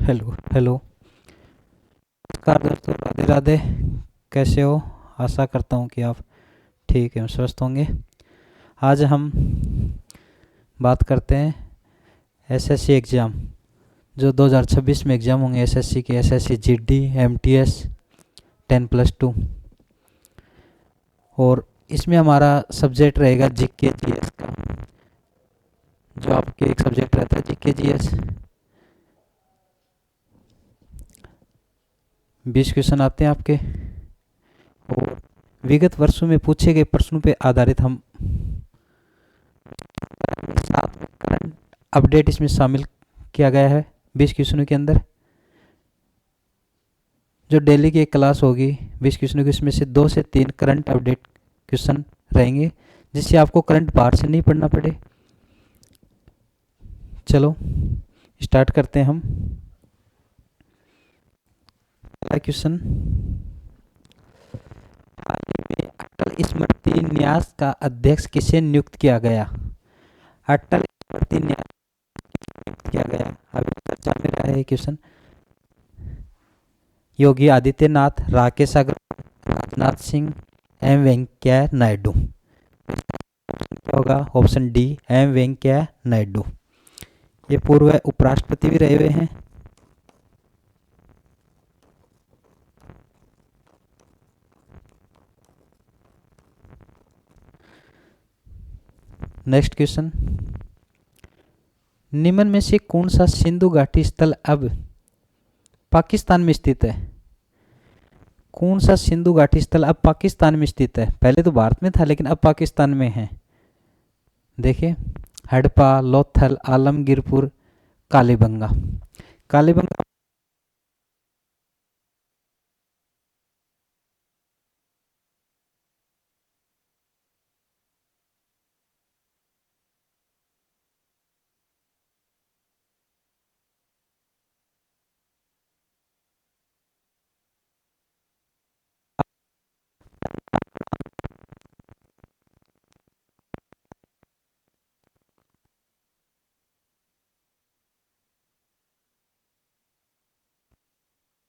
Hello hello. नमस्कार दोस्तों, राधे राधे। कैसे हो? आशा करता हूँ कि आप ठीक एवं स्वस्थ होंगे। आज हम बात करते हैं एसएससी एग्ज़ाम, जो 2026 में एग्ज़ाम होंगे एसएससी के। SSC GD, MTS, 10+2। और इसमें हमारा सब्जेक्ट रहेगा जीके जीएस का। जो आपके एक सब्जेक्ट रहता है जीके जीएस। 20 क्वेश्चन आते हैं आपके, और विगत वर्षों में पूछे गए प्रश्नों पर आधारित हम साथ में करंट अपडेट इसमें शामिल किया गया है 20 क्वेश्चनों के अंदर। जो डेली की एक क्लास होगी 20 क्वेश्चनों की, उसमें से 2 से 3 करंट अपडेट क्वेश्चन रहेंगे, जिससे आपको करंट बाहर से नहीं पढ़ना पड़े। चलो स्टार्ट करते हैं हम। पहला क्वेश्चन, हाल ही में अटल स्मृति न्यास का अध्यक्ष किसे नियुक्त किया गया? अटल स्मृति न्यास नियुक्त किया गया, अभी चर्चा में रहा है क्वेश्चन। योगी आदित्यनाथ, राकेश अग्रवाल, राजनाथ सिंह, एम वेंकैया नायडू। क्या होगा? Option D, M Venkaiah Naidu. ये पूर्व उपराष्ट्रपति भी रहे हुए हैं। नेक्स्ट क्वेश्चन, निम्न में से कौन सा सिंधु घाटी स्थल अब पाकिस्तान में स्थित है? कौन सा सिंधु घाटी स्थल अब पाकिस्तान में स्थित है? पहले तो भारत में था, लेकिन अब पाकिस्तान में है। देखिए, हड़प्पा, लोथल, आलमगीरपुर, कालीबंगा। कालीबंगा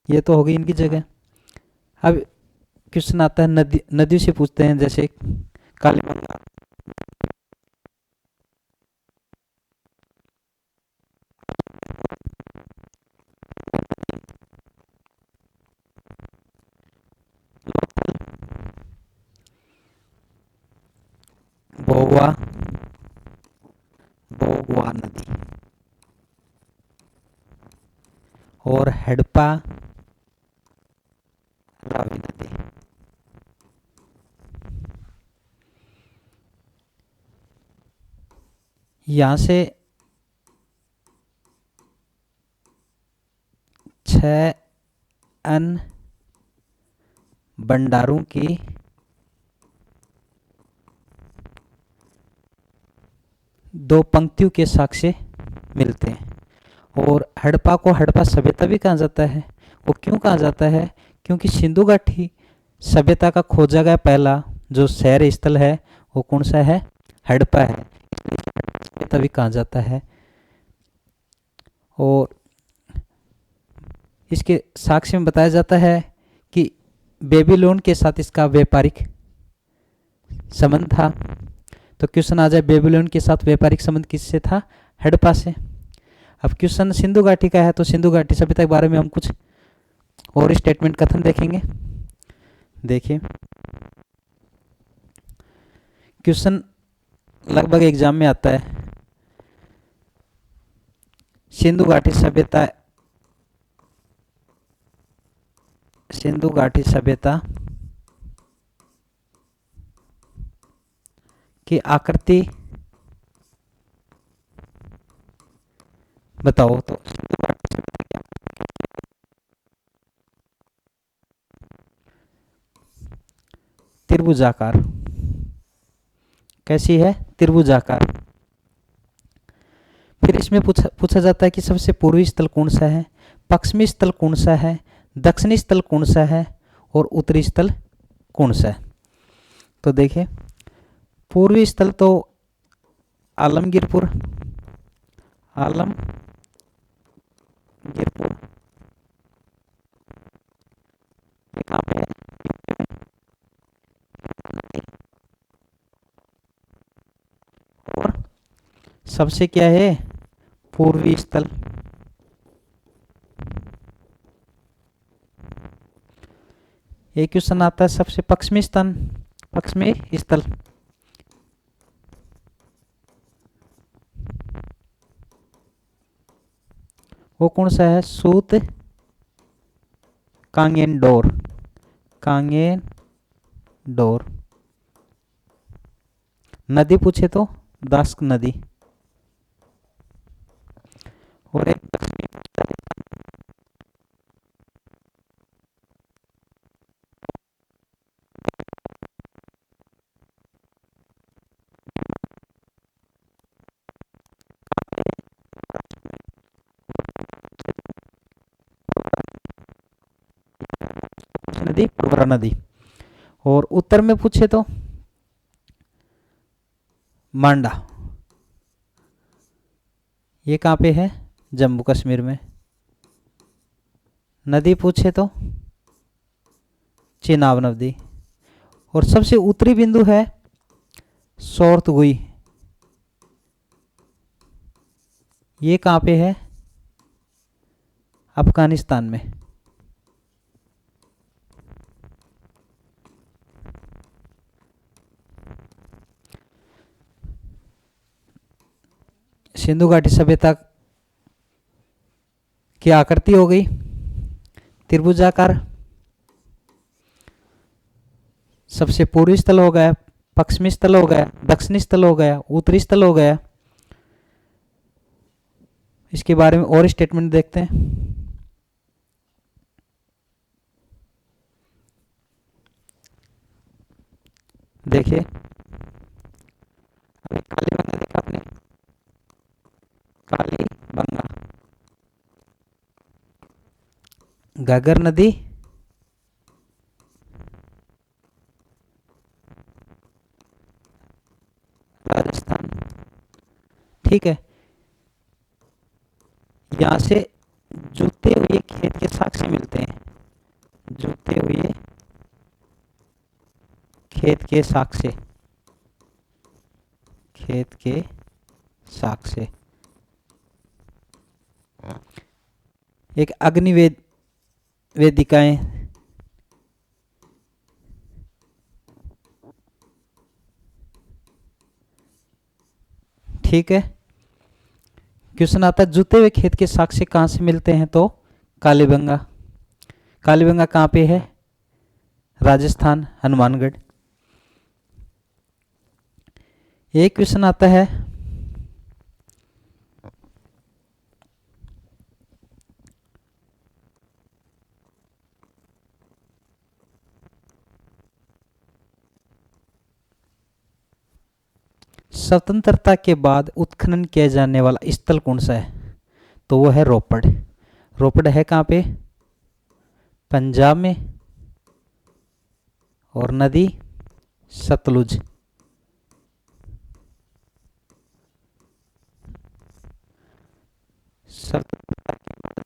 ये तो हो गई इनकी जगह। अब क्वेश्चन आता है नदी, नदियों से पूछते हैं। जैसे कालीबंगा, भोगवा, भोगवा नदी, और हड़प्पा, रावी नदी। यहाँ से 6 अन्य भंडारों की दो पंक्तियों के साक्ष्य मिलते हैं। और हड़प्पा को हड़प्पा सभ्यता भी कहा जाता है। वो क्यों कहा जाता है? क्योंकि सिंधु घाटी सभ्यता का खोजा गया पहला जो शहर स्थल है वो कौन सा है? हड़प्पा है, इसलिए सभ्यता भी कहा जाता है। और इसके साक्ष्य में बताया जाता है कि बेबीलोन के साथ इसका व्यापारिक संबंध था। तो क्वेश्चन आ जाए, बेबीलोन के साथ व्यापारिक संबंध किससे था? हड़प्पा से। अब क्वेश्चन सिंधु घाटी का है, तो सिंधु घाटी सभ्यता के बारे में हम कुछ और स्टेटमेंट कथन देखेंगे। देखिए, क्वेश्चन लगभग एग्जाम में आता है, सिंधु घाटी सभ्यता, सिंधु घाटी सभ्यता की आकृति बताओ। तो सिंधु घाटी सभ्यता की त्रिभुजाकार। कैसी है? त्रिभुजाकार। फिर इसमें पूछा जाता है कि सबसे पूर्वी स्थल कौन सा है, पश्चिमी स्थल कौन सा है, दक्षिणी स्थल कौन सा है, और उत्तरी स्थल कौन सा है। तो देखिए, पूर्वी स्थल तो आलमगीरपुर, आलमगीरपुर, सबसे क्या है, पूर्वी स्थल। एक क्वेश्चन आता है सबसे पश्चिमी स्थान, पश्चिमी स्थल। वो कौन सा है, सूत कांगेनडोर, कांगेनडोर। नदी पूछे तो दास्क नदी। और एक नदी, पुरवरा नदी। और उत्तर में पूछे तो मांडा। ये कहाँ पे है, जम्मू कश्मीर में। नदी पूछे तो चेनाब नदी। और सबसे उत्तरी बिंदु है सौरतगुई। ये कहाँ पे है, अफगानिस्तान में। सिंधु घाटी सभ्यता की आकृति हो गई त्रिभुजाकार। सबसे पूर्वी स्थल हो गया, पश्चिमी स्थल हो गया, दक्षिणी स्थल हो गया, उत्तरी स्थल हो गया। इसके बारे में और स्टेटमेंट देखते हैं। देखिए, अभी कालीबंगा देखा आपने, कालीबंगा, घग्गर नदी, राजस्थान। ठीक है, यहां से जूते हुए खेत के साक्ष्य मिलते हैं, जूते हुए खेत के साक्ष्य, खेत के साक्ष्य। एक अग्निवेद वेदिकाएं, ठीक है। क्वेश्चन आता है जूते हुए खेत के साक्ष्य कहां से मिलते हैं, तो कालीबंगा। कालीबंगा कहां पे है, राजस्थान, हनुमानगढ़। एक क्वेश्चन आता है स्वतंत्रता के बाद उत्खनन किया जाने वाला स्थल कौन सा है, तो वो है रोपड़। रोपड़ है कहाँ पे, पंजाब में। और नदी सतलुज। स्वतंत्रता के बाद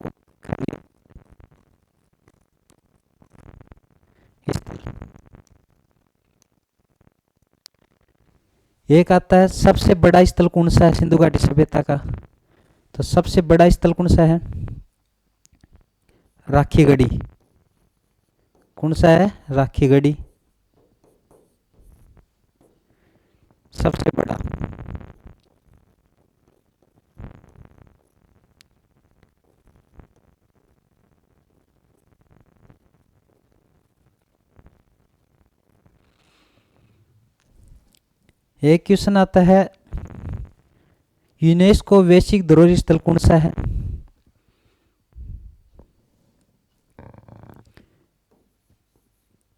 उत्खनन स्थल। एक आता है सबसे बड़ा स्थल कौन सा है सिंधु घाटी सभ्यता का, तो सबसे बड़ा स्थल कौन सा है, राखीगढ़ी। कौन सा है, राखीगढ़ी, सबसे बड़ा। एक क्वेश्चन आता है यूनेस्को वैश्विक धरोहर स्थल कौन सा है,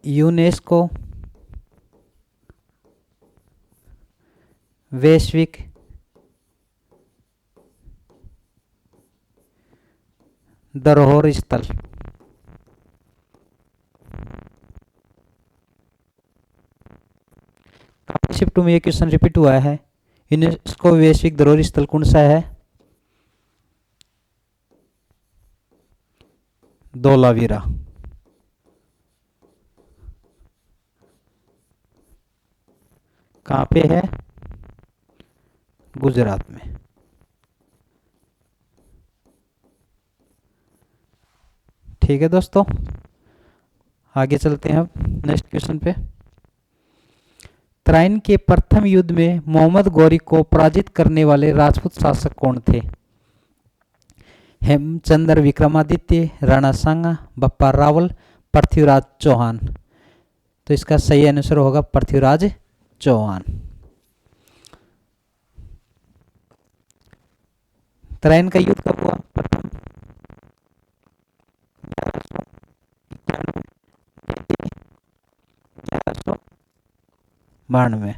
यूनेस्को वैश्विक धरोहर स्थल। काफी शिफ्ट में ये क्वेश्चन रिपीट हुआ है, यूनेस्को वैश्विक धरोहर स्थल कौन सा है, धोलावीरा। कहाँ पे है? गुजरात में। ठीक है दोस्तों, आगे चलते हैं अब नेक्स्ट क्वेश्चन पे। तराइन के प्रथम युद्ध में मोहम्मद गौरी को पराजित करने वाले राजपूत शासक कौन थे? हेमचंद्र विक्रमादित्य, राणा सांगा, बप्पा रावल, पृथ्वीराज चौहान। तो इसका सही आंसर होगा पृथ्वीराज चौहान। तराइन का युद्ध कब हुआ? प्रथम 1192।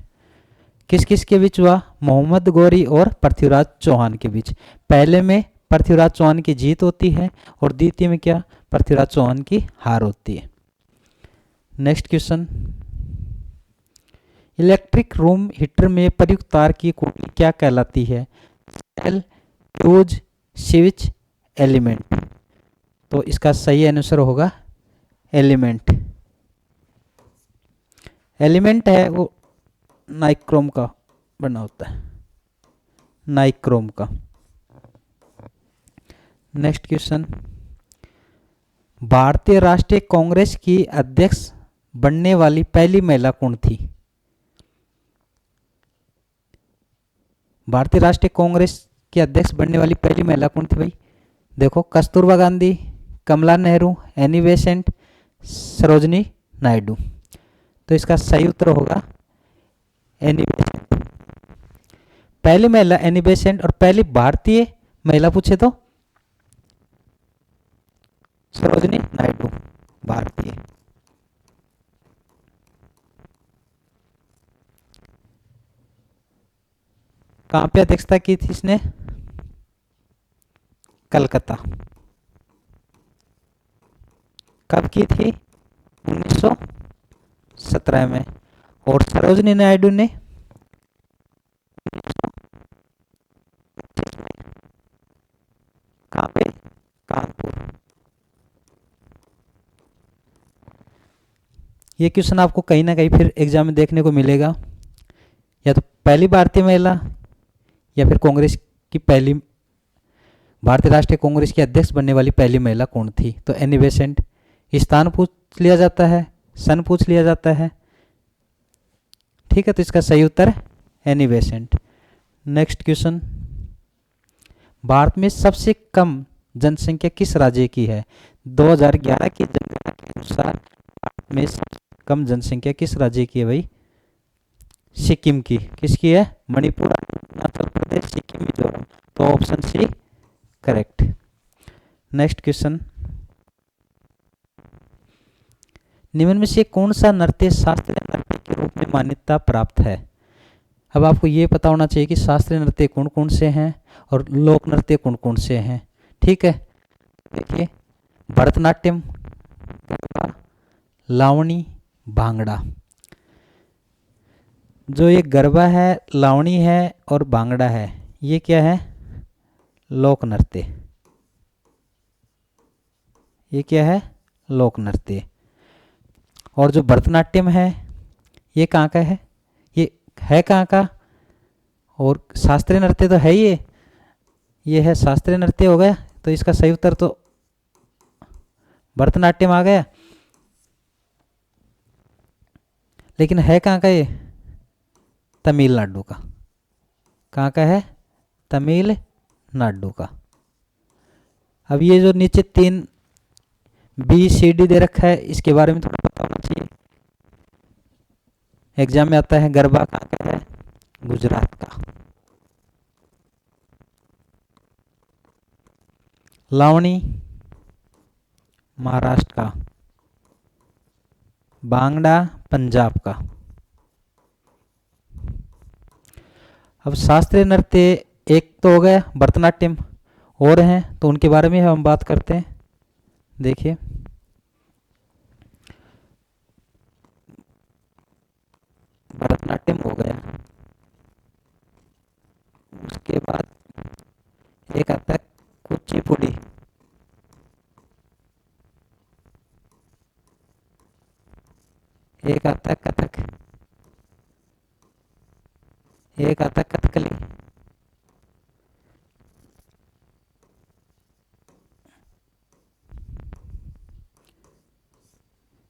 किस किस के बीच हुआ? मोहम्मद गौरी और पृथ्वीराज चौहान के बीच। पहले में पृथ्वीराज चौहान की जीत होती है और द्वितीय में क्या? पृथ्वीराज चौहान की हार होती है। Next question, electric room heater में प्रयुक्त तार की कुंडली क्या कहलाती है? Cell, fuse, switch, element. तो इसका सही आंसर होगा एलिमेंट। एलिमेंट है वो नाइक्रोम का बना होता है, नाइक्रोम का। नेक्स्ट क्वेश्चन, भारतीय राष्ट्रीय कांग्रेस की अध्यक्ष बनने वाली पहली महिला कौन थी? भारतीय राष्ट्रीय कांग्रेस की अध्यक्ष बनने वाली पहली महिला कौन थी भाई? देखो, कस्तूरबा गांधी, कमला नेहरू, एनी बेसेंट, सरोजनी नायडू। तो इसका सही उत्तर होगा एनी बेसेंट। पहली महिला एनी बेसेंट और पहली भारतीय महिला पूछे तो सरोजनी नायडू, भारतीय। कहां पे अध्यक्षता की थी इसने? कलकत्ता। कब की थी? 1917 में। और सरोजनी नायडू ने कहां पे? कानपुर। ये क्वेश्चन आपको कहीं ना कहीं फिर एग्जाम में देखने को मिलेगा, या तो पहली भारतीय महिला या फिर कांग्रेस की पहली, भारतीय राष्ट्रीय कांग्रेस की अध्यक्ष बनने वाली पहली महिला कौन थी? तो एनी बेसेंट। स्थान पूछ लिया जाता है, सन पूछ लिया जाता है। ठीक है, तो इसका सही उत्तर Annie Besant. Next question, Bharat में सबसे कम जनसंख्या किस राज्य की है? 2011 की जनगणना के अनुसार भारत में सबसे कम जनसंख्या किस राज्य की है भाई? सिक्किम की। किसकी है? मणिपुर, अरुणाचल प्रदेश, सिक्किम, मिजोरम। तो option C correct. Next question, निम्न में से कौन सा नृत्य शास्त्रीय नृत्य के रूप में मान्यता प्राप्त है? अब आपको ये पता होना चाहिए कि शास्त्रीय नृत्य कौन कौन से हैं और लोक नृत्य कौन कौन से हैं। ठीक है, देखिए, भरतनाट्यम, गरबा, लावणी, भांगड़ा। जो ये गरबा है, लावणी है और भांगड़ा है, ये क्या है? लोक नृत्य। ये क्या है? लोक नृत्य। और जो भरतनाट्यम है, ये कहाँ का है? ये है कहाँ का? और शास्त्रीय नृत्य तो है ये है शास्त्रीय नृत्य हो गया। तो इसका सही उत्तर तो भरतनाट्यम आ गया। लेकिन है कहाँ का ये? तमिलनाडु का। कहाँ का है? तमिलनाडु का। अब ये जो नीचे 3 BCD दे रखा है, इसके बारे में थोड़ा पता होना चाहिए, एग्जाम में आता है। गरबा कहाँ का है? गुजरात का। लावणी महाराष्ट्र का। भांगड़ा पंजाब का। अब शास्त्रीय नृत्य एक तो हो गया, भरतनाट्यम और हैं, तो उनके बारे में हम बात करते हैं। देखिए, भरतनाट्यम हो गया, उसके बाद एक आता है कुचिपुड़ी। एक आता है कथक, एक आता है कथकली,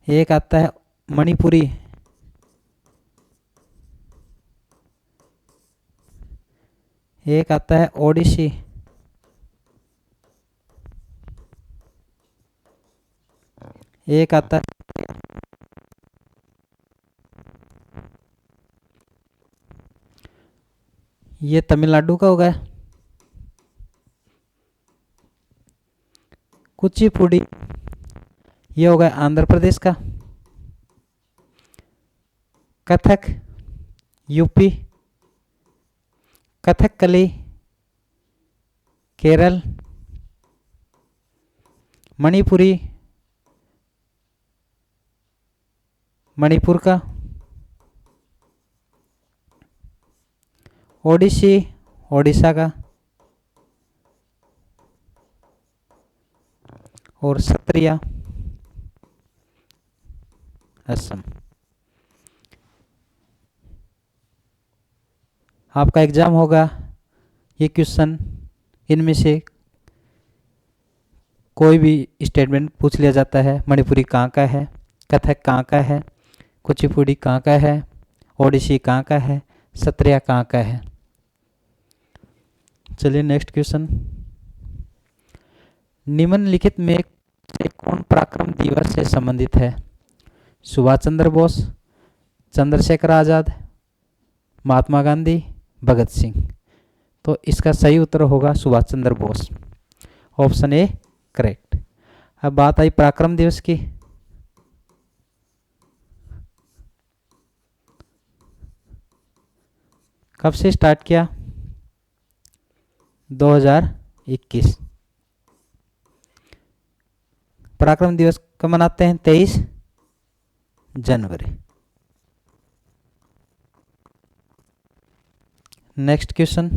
एक आता है मणिपुरी, एक आता है ओडिसी, एक आता है, ये तमिलनाडु का होगा। कुचिपुड़ी ये होगा आंध्र प्रदेश का। कथक यूपी, कथकली केरल, मणिपुरी मणिपुर का, ओडिसी ओडिशा का, और सत्रिया असम। आपका एग्जाम होगा, ये क्वेश्चन इनमें से कोई भी स्टेटमेंट पूछ लिया जाता है। मणिपुरी कहाँ का है, कथक कहाँ का है, कुचिपुड़ी कहाँ का है, ओडिसी कहाँ का है, सत्रिया कहाँ का है। चलिए नेक्स्ट क्वेश्चन, निम्नलिखित में से कौन पराक्रम दिवस से संबंधित है? सुभाष चंद्र बोस, चंद्रशेखर आजाद, महात्मा गांधी, भगत सिंह। तो इसका सही उत्तर होगा Subhash Chandra Bose, option A correct. अब बात आई पराक्रम दिवस की। कब से स्टार्ट किया? 2021। पराक्रम दिवस कब मनाते हैं? 23 जनवरी। नेक्स्ट क्वेश्चन,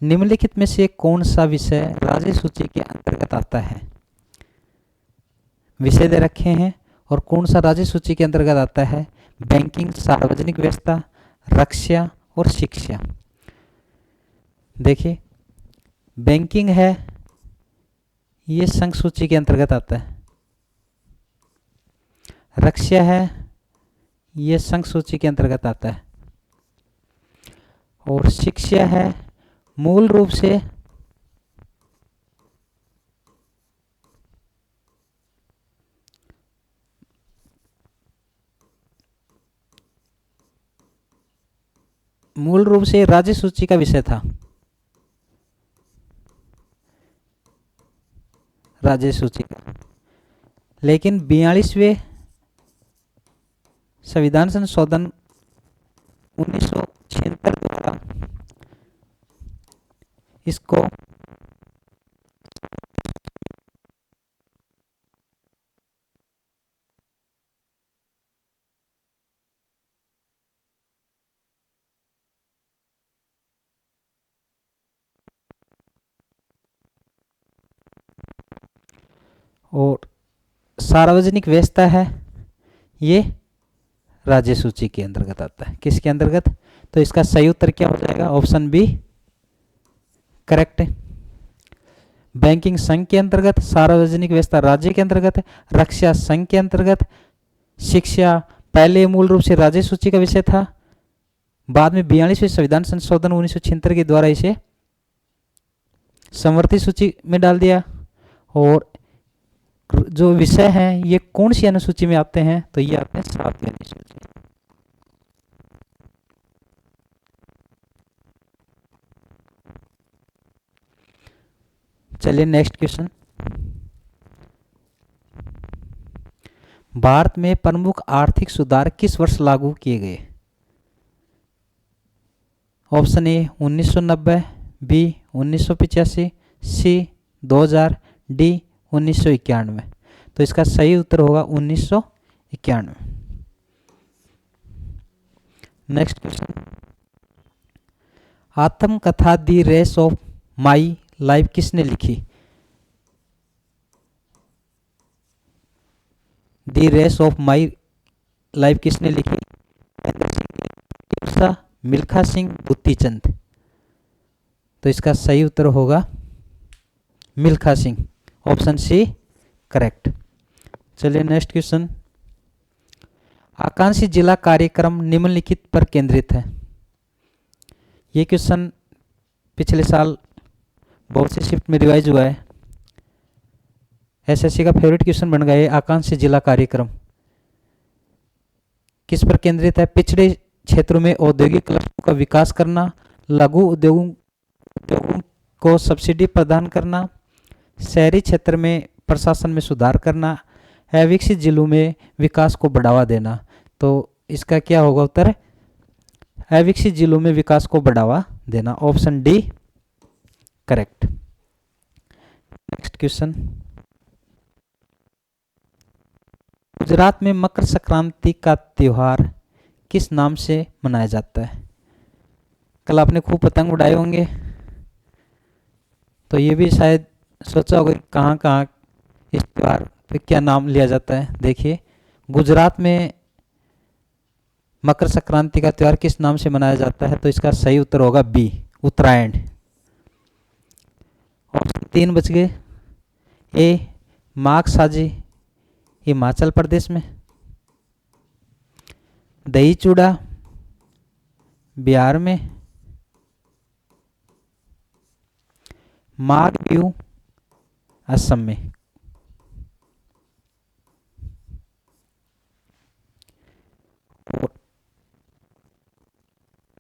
निम्नलिखित में से कौन सा विषय राज्य सूची के अंतर्गत आता है? विषय दे रखे हैं और कौन सा राज्य सूची के अंतर्गत आता है? बैंकिंग, सार्वजनिक व्यवस्था, रक्षा और शिक्षा। देखिए बैंकिंग है, ये संघ सूची के अंतर्गत आता है। रक्षा है, ये संघ सूची के अंतर्गत आता है। और शिक्षा है, मूल रूप से राज्य सूची का विषय था। राज्य सूची का, लेकिन 42वें संविधान संशोधन 1976 द्वारा इसको और सार्वजनिक व्यवस्था है, ये राज्य सूची के अंतर्गत आता है। किसके अंतर्गत? तो इसका सही उत्तर क्या हो जाएगा? ऑप्शन बी करेक्ट है। बैंकिंग संघ के अंतर्गत, सार्वजनिक व्यवस्था राज्य के अंतर्गत है, रक्षा संघ के अंतर्गत, शिक्षा पहले मूल रूप से राज्य सूची का विषय था, बाद में 42वें संविधान संशोधन 1976 के द्वारा इसे समवर्ती सूची में डाल दिया। और जो विषय हैं ये कौन सी अनुसूची में आते हैं? तो ये आते हैं 7वीं अनुसूची। चलिए नेक्स्ट क्वेश्चन, भारत में प्रमुख आर्थिक सुधार किस वर्ष लागू किए गए? Option A 1990, B 1985, C 2000, D 1991। तो इसका सही उत्तर होगा 1991। नेक्स्ट क्वेश्चन, आत्मकथा दी रेस ऑफ माई लाइफ किसने लिखी? दी रेस ऑफ माई लाइफ किसने लिखी? महेंद्र सिंह उषा, मिल्खा सिंह, बुद्धि चंद। तो इसका सही उत्तर होगा Milkha Singh, option C correct. चलिए नेक्स्ट क्वेश्चन। आकांक्षी जिला कार्यक्रम निम्नलिखित पर केंद्रित है। ये क्वेश्चन पिछले साल बहुत सी शिफ्ट में रिवाइज हुआ है, एसएससी का फेवरेट क्वेश्चन बन गया है। आकांक्षी जिला कार्यक्रम किस पर केंद्रित है? पिछड़े क्षेत्रों में औद्योगिक क्लस्टरों का विकास करना, लघु उद्योगों को सब्सिडी प्रदान करना, शहरी क्षेत्र में प्रशासन में सुधार करना, अविकसित जिलों में विकास को बढ़ावा देना। तो इसका क्या होगा उत्तर? अविकसित जिलों में विकास को बढ़ावा देना, option D correct. Next question. Gujarat में मकर संक्रांति का त्योहार किस नाम से मनाया जाता है? कल आपने खूब पतंग उड़ाए होंगे, तो ये भी शायद सोचा होगा कि कहाँ कहाँ इस त्योहार पे क्या नाम लिया जाता है। देखिए, गुजरात में मकर संक्रांति का त्योहार किस नाम से मनाया जाता है? तो इसका सही उत्तर होगा बी, उत्तरायण। ऑप्शन 3 बच गए। ए माघ साजी हिमाचल प्रदेश में, दही चूड़ा बिहार में, माघ बिहू असम में।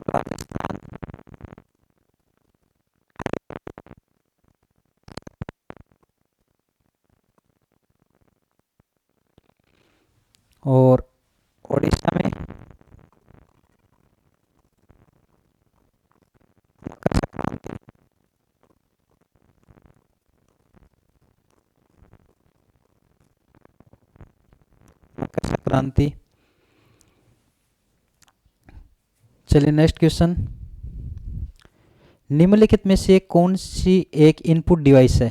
राजस्थान, और उड़ीसा में मकर संक्रांति। मकर संक्रांति। चलिए नेक्स्ट क्वेश्चन। निम्नलिखित में से कौन सी एक इनपुट डिवाइस है?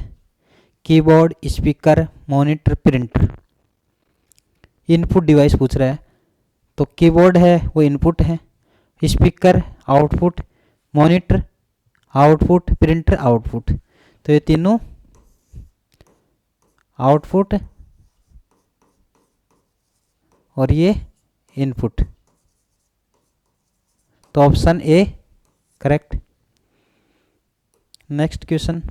Keyboard, speaker, monitor, printer. Input device पूछ रहा है, तो कीबोर्ड है वो इनपुट है, speaker output, monitor output, printer output. तो ये तीनों आउटपुट और ये इनपुट, तो option A correct. Next question.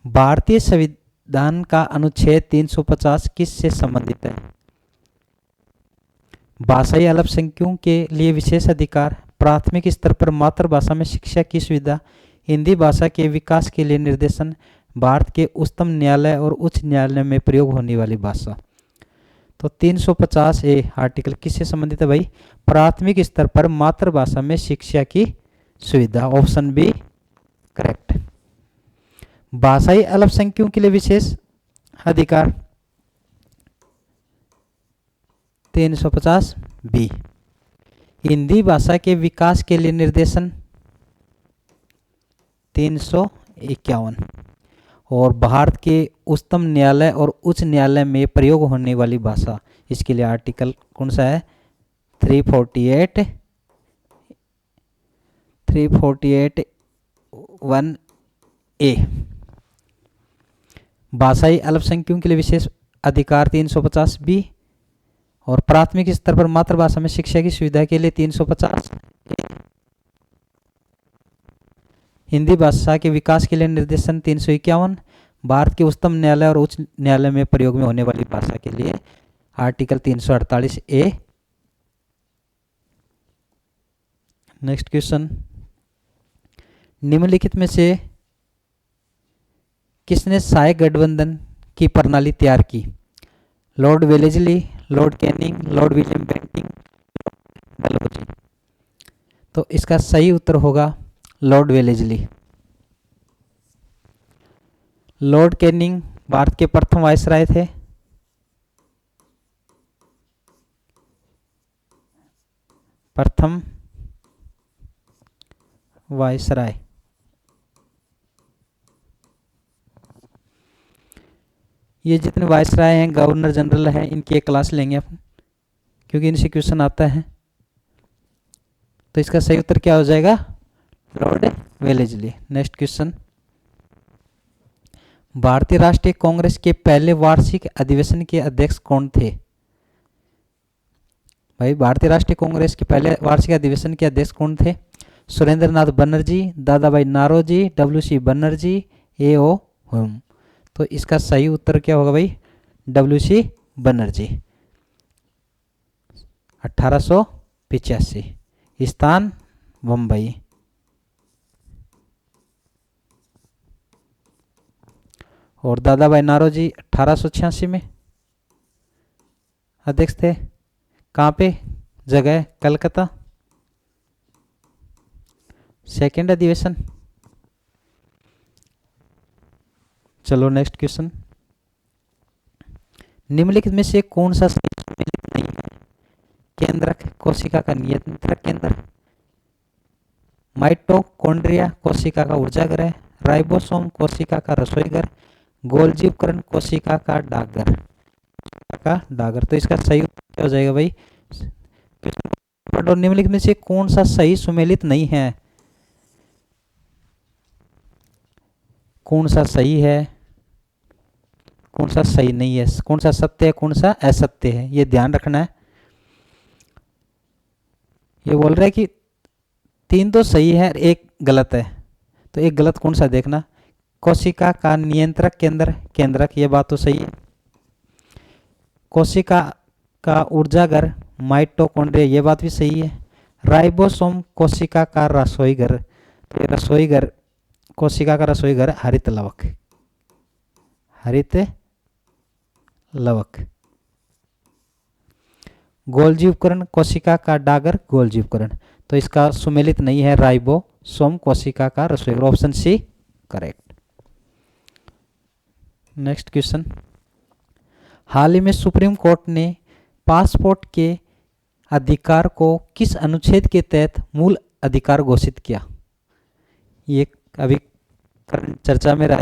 भारतीय संविधान का अनुच्छेद 350 किस से संबंधित है? भाषाई अल्पसंख्यकों के लिए विशेष अधिकार, प्राथमिक स्तर पर मातृभाषा में शिक्षा की सुविधा, हिंदी भाषा के विकास के लिए निर्देशन, भारत के उच्चतम न्यायालय और उच्च न्यायालय में प्रयोग होने वाली भाषा। तो 350 ए आर्टिकल किससे संबंधित है भाई? प्राथमिक स्तर पर मातृभाषा में शिक्षा की सुविधा, ऑप्शन बी करेक्ट। भाषाई अल्पसंख्यकों के लिए विशेष अधिकार 350 बी। हिंदी भाषा के विकास के लिए निर्देशन 351, और भारत के उच्चतम न्यायालय और उच्च न्यायालय में प्रयोग होने वाली भाषा, इसके लिए आर्टिकल कौन सा है? 348 1 ए। भाषाई अल्पसंख्यकों के लिए विशेष अधिकार 350 बी, और प्राथमिक स्तर पर मातृभाषा में शिक्षा की सुविधा के लिए 350 ए। हिंदी भाषा के विकास के लिए निर्देशन 351, भारत के उच्चतम न्यायालय और उच्च न्यायालय में प्रयोग में होने वाली भाषा के लिए आर्टिकल 348 ए। Next question. निम्नलिखित में से किसने सहायक गठबंधन की प्रणाली तैयार की? Lord Wellesley, Lord Canning, Lord William Bentinck, Dalhousie. तो इसका सही उत्तर होगा Lord Wellesley. Lord Canning Bharat के प्रथम वायसराय थे। प्रथम वायसराय। ये जितने वायसराय हैं, गवर्नर जनरल हैं, इनकी एक क्लास लेंगे अपन, क्योंकि इनसे क्वेश्चन आता है। तो इसका सही उत्तर क्या हो जाएगा? Lord Wellesley. नेक्स्ट क्वेश्चन, भारतीय राष्ट्रीय कांग्रेस के पहले वार्षिक अधिवेशन के अध्यक्ष कौन थे? भाई, भारतीय राष्ट्रीय कांग्रेस के पहले वार्षिक अधिवेशन के अध्यक्ष कौन थे? सुरेंद्र नाथ बनर्जी, दादा भाई नारोजी, डब्ल्यू सी बनर्जी, ए ओ हुम। तो इसका सही उत्तर क्या होगा भाई? W C Banerjee. 1885, स्थान मुंबई। और दादा भाई नारोजी 1886 में अध्यक्ष थे। कहाँ पे? जगह कलकत्ता। सेकेंड अधिवेशन। चलो नेक्स्ट क्वेश्चन, निम्नलिखित में से कौन सा सम्मिलित नहीं है? केंद्रक कोशिका का नियंत्रक केंद्र, माइटोकॉन्ड्रिया कोशिका का ऊर्जा ग्रह, राइबोसोम कोशिका का रसोई घर, गोल्जी उपकरण कोशिका का डाकघर। तो इसका सही उत्तर क्या हो जाएगा भाई? और निम्नलिखित में से कौन सा सही सुमेलित नहीं है? कौन सा सही है, कौन सा सही नहीं है, कौन सा सत्य है, कौन सा असत्य है, ये ध्यान रखना है। ये बोल रहा है कि 3 तो सही है, एक गलत है, तो एक गलत कौन सा देखना। कोशिका का नियंत्रक केंद्र, केंद्रक, ये बात तो सही है। कोशिका का ऊर्जाघर माइटोकॉन्ड्रिया, ये बात भी सही है। राइबोसोम कोशिका का रसोई घर, तो रसोई घर, कोशिका का रसोई घर हरित लवक, हरित लवक। गोल्जी उपकरण कोशिका का डागर, गोल्जी उपकरण, तो इसका सुमेलित नहीं है राइबोसोम कोशिका का रसोई घर। Option C correct. Next question, हाल ही में सुप्रीम कोर्ट ने पासपोर्ट के अधिकार को किस अनुच्छेद के तहत मूल अधिकार घोषित किया? ये अभी चर्चा में रहा।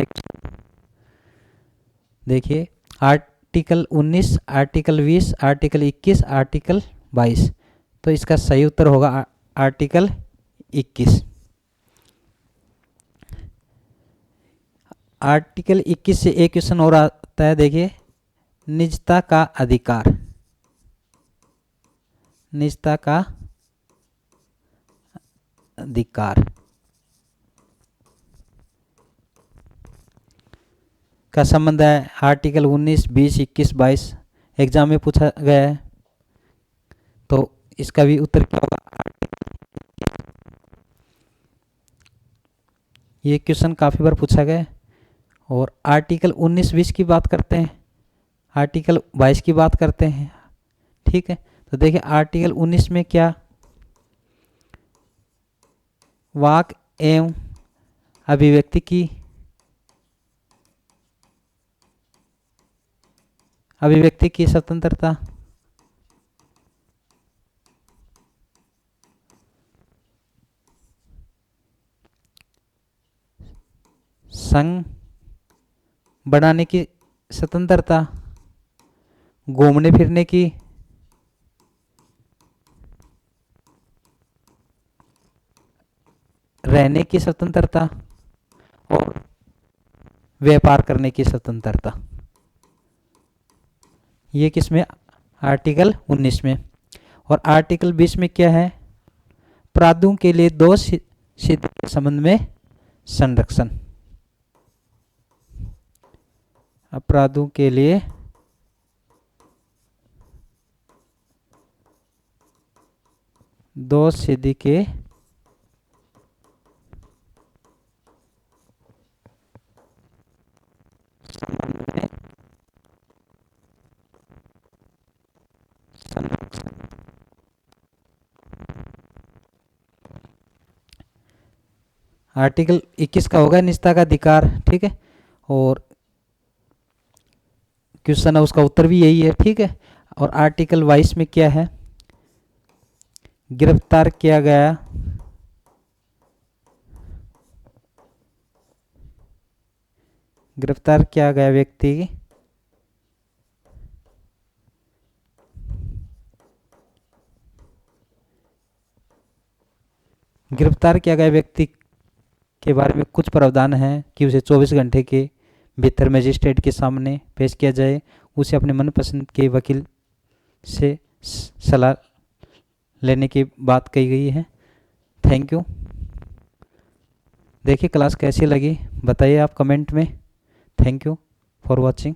देखिए, आर्टिकल 19, आर्टिकल 20, आर्टिकल 21, आर्टिकल 22। तो इसका सही उत्तर होगा आर्टिकल 21। आर्टिकल 21 से एक क्वेश्चन और आता है, देखिए, निजता का अधिकार, निजता का अधिकार का संबंध है आर्टिकल 19, 20, 21, 22, एग्जाम में पूछा गया है। तो इसका भी उत्तर क्या होगा? ये क्वेश्चन काफ़ी बार पूछा गया है। और आर्टिकल 19, 20 की बात करते हैं, आर्टिकल 22 की बात करते हैं, ठीक है। तो देखिए, आर्टिकल 19 में क्या, वाक एवं अभिव्यक्ति की, अभिव्यक्ति की स्वतंत्रता, संघ बनाने की स्वतंत्रता, घूमने फिरने की, रहने की स्वतंत्रता, और व्यापार करने की स्वतंत्रता। ये किस में? आर्टिकल 19 में। और आर्टिकल 20 में क्या है? अपराधों के लिए दोष सिद्ध के संबंध में संरक्षण, अपराधों के लिए दोष सिद्धि के संबंध में संरक्षण। आर्टिकल 21 का होगा निजता का अधिकार, ठीक है। और क्वेश्चन है, उसका उत्तर भी यही है, ठीक है। और आर्टिकल 22 में क्या है? गिरफ्तार किया गया, गिरफ्तार किया गया व्यक्ति गिरफ्तार किया गया व्यक्ति के बारे में कुछ प्रावधान हैं कि उसे 24 घंटे के भीतर मजिस्ट्रेट के सामने पेश किया जाए, उसे अपने मनपसंद के वकील से सलाह लेने की बात कही गई है। Thank you. देखिए क्लास कैसी लगी बताइए आप कमेंट में। Thank you for watching.